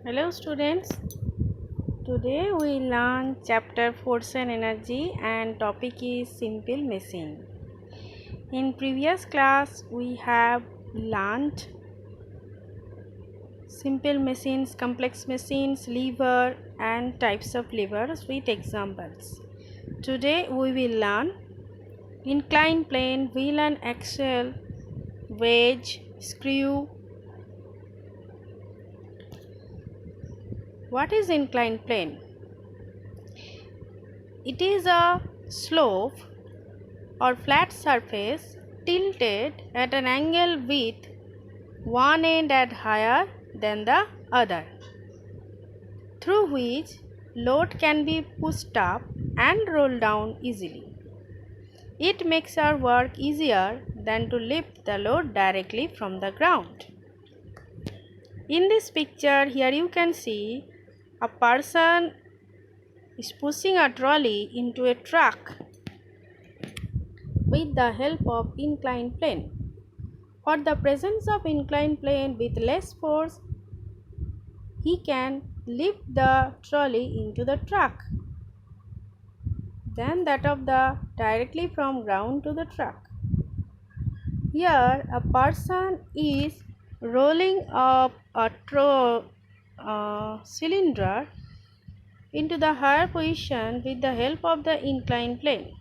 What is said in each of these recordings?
Hello students, today we learn chapter Force and Energy and topic is Simple Machine. In previous class we have learned simple machines, complex machines, lever and types of levers with examples. Today we will learn inclined plane, wheel and axle, wedge, screw. What is inclined plane? It is a slope or flat surface tilted at an angle with one end at higher than the other, through which load can be pushed up and rolled down easily. It makes our work easier than to lift the load directly from the ground. In this picture, here you can see a person is pushing a trolley into a truck with the help of inclined plane. For the presence of inclined plane with less force, he can lift the trolley into the truck than that of the directly from ground to the truck. Here a person is rolling up a cylinder into the higher position with the help of the inclined plane.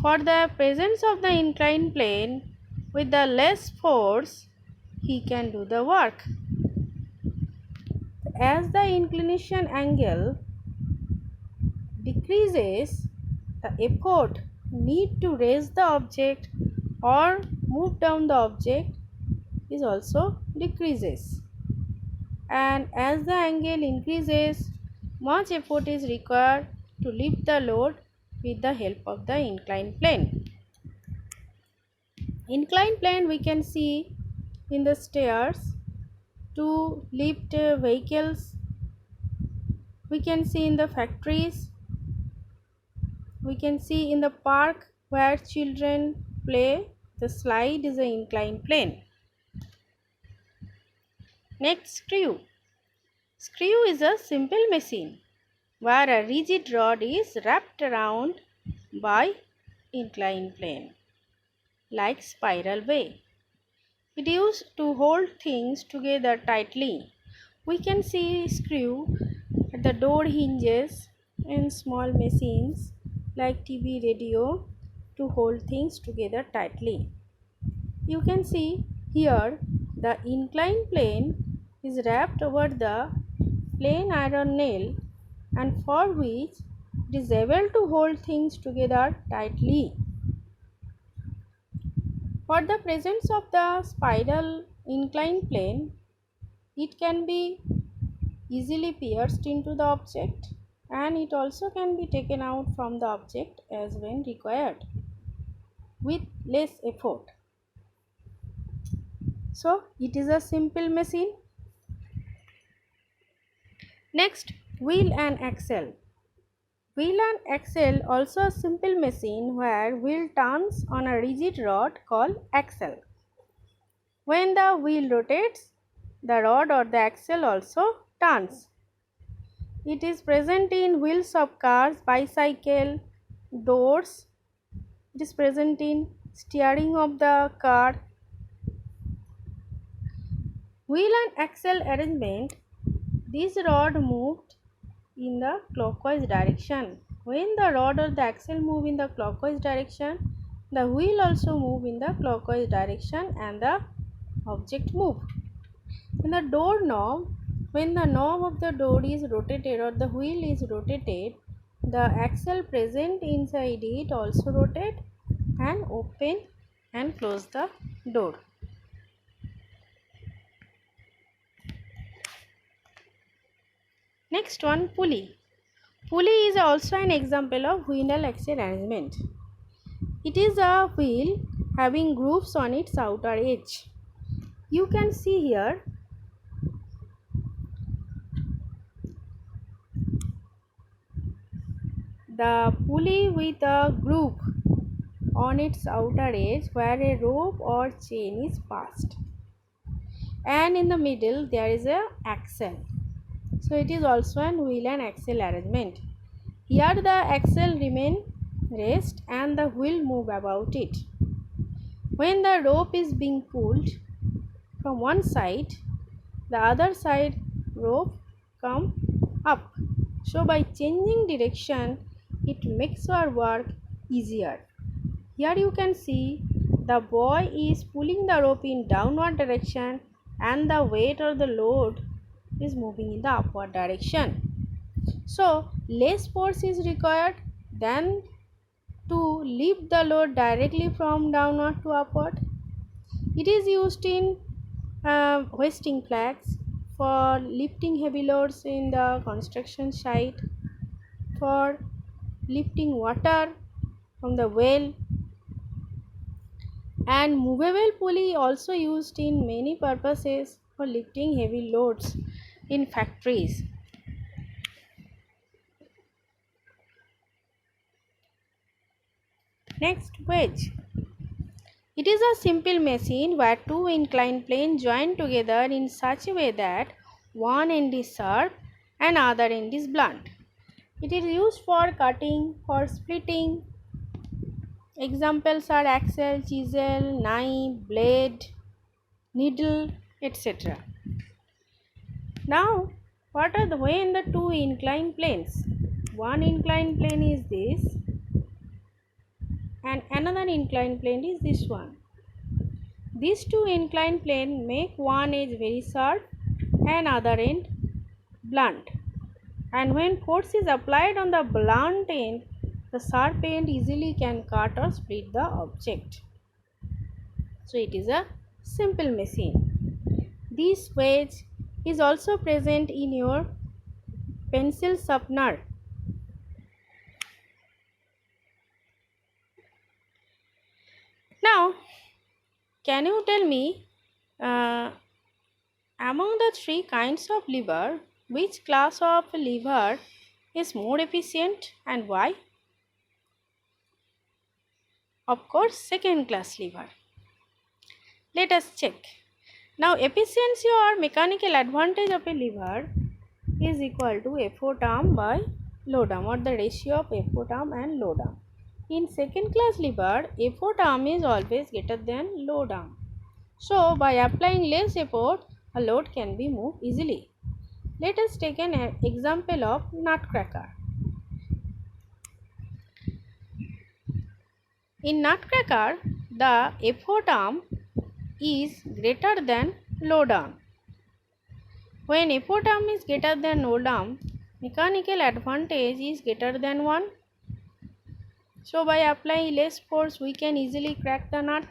For the presence of the inclined plane with the less force, he can do the work. As the inclination angle decreases, the effort need to raise the object or move down the object is also decreases. And as the angle increases, much effort is required to lift the load with the help of the inclined plane. Inclined plane we can see in the stairs to lift vehicles. We can see in the factories. We can see in the park where children play. The slide is an inclined plane. Next, screw. Screw is a simple machine where a rigid rod is wrapped around by inclined plane like spiral way. It used to hold things together tightly. We can see screw at the door hinges in small machines like TV, radio to hold things together tightly. You can see here the inclined plane is wrapped over the plain iron nail and for which it is able to hold things together tightly. For the presence of the spiral inclined plane, it can be easily pierced into the object and it also can be taken out from the object as when required with less effort. So, it is a simple machine. Next, wheel and axle. Wheel and axle also a simple machine where wheel turns on a rigid rod called axle. When the wheel rotates, the rod or the axle also turns. It is present in wheels of cars, bicycle, doors. It is present in steering of the car. Wheel and axle arrangement. This rod moved in the clockwise direction. When the rod or the axle move in the clockwise direction, the wheel also move in the clockwise direction and the object move. In the door knob, when the knob of the door is rotated or the wheel is rotated, the axle present inside it also rotate and open and close the door. Next one, pulley. Pulley is also an example of wheel and axle arrangement. It is a wheel having grooves on its outer edge. You can see here the pulley with a groove on its outer edge where a rope or chain is passed. and in the middle there is a axle. So it is also an wheel and axle arrangement. Here the axle remain rest and the wheel move about it. When the rope is being pulled from one side, the other side rope come up. So by changing direction, it makes our work easier. Here you can see the boy is pulling the rope in downward direction and the weight or the load is moving in the upward direction. So less force is required than to lift the load directly from downward to upward. It is used in hoisting flags, for lifting heavy loads in the construction site, for lifting water from the well, and movable pulley also used in many purposes for lifting heavy loads in factories. Next, wedge. It is a simple machine where two inclined planes join together in such a way that one end is sharp and other end is blunt. It is used for cutting, for splitting. Examples are axle, chisel, knife, blade, needle, etc. Now, what are when the two inclined planes? One inclined plane is this and another inclined plane is this one. These two inclined planes make one edge very sharp and other end blunt. And when force is applied on the blunt end, the sharp end easily can cut or split the object. So it is a simple machine. This wedge is also present in your pencil sharpener. Now, can you tell me among the three kinds of lever, which class of lever is more efficient and why? Of course, second class lever. Let us check. Now, efficiency or mechanical advantage of a lever is equal to effort arm by load arm, or the ratio of effort arm and load arm. In second class lever, effort arm is always greater than load arm. So, by applying less effort, a load can be moved easily. Let us take an example of nutcracker. In nutcracker, the effort arm is greater than load arm. When effort arm is greater than load arm, mechanical advantage is greater than 1. So by applying less force, we can easily crack the nut.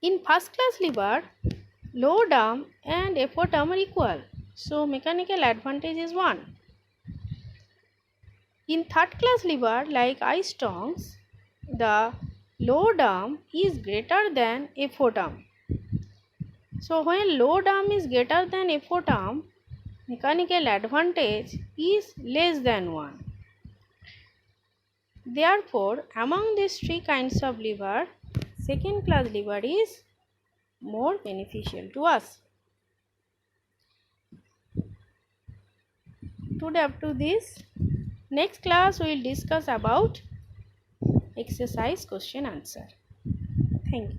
In first class lever, load arm and effort arm are equal. So mechanical advantage is 1. In third class lever like ice tongs, the load arm is greater than effort arm. So when load arm is greater than effort arm, mechanical advantage is less than 1. Therefore, among these three kinds of lever, second class lever is more beneficial to us. Today up to this. Next class we will discuss about exercise question answer. Thank you.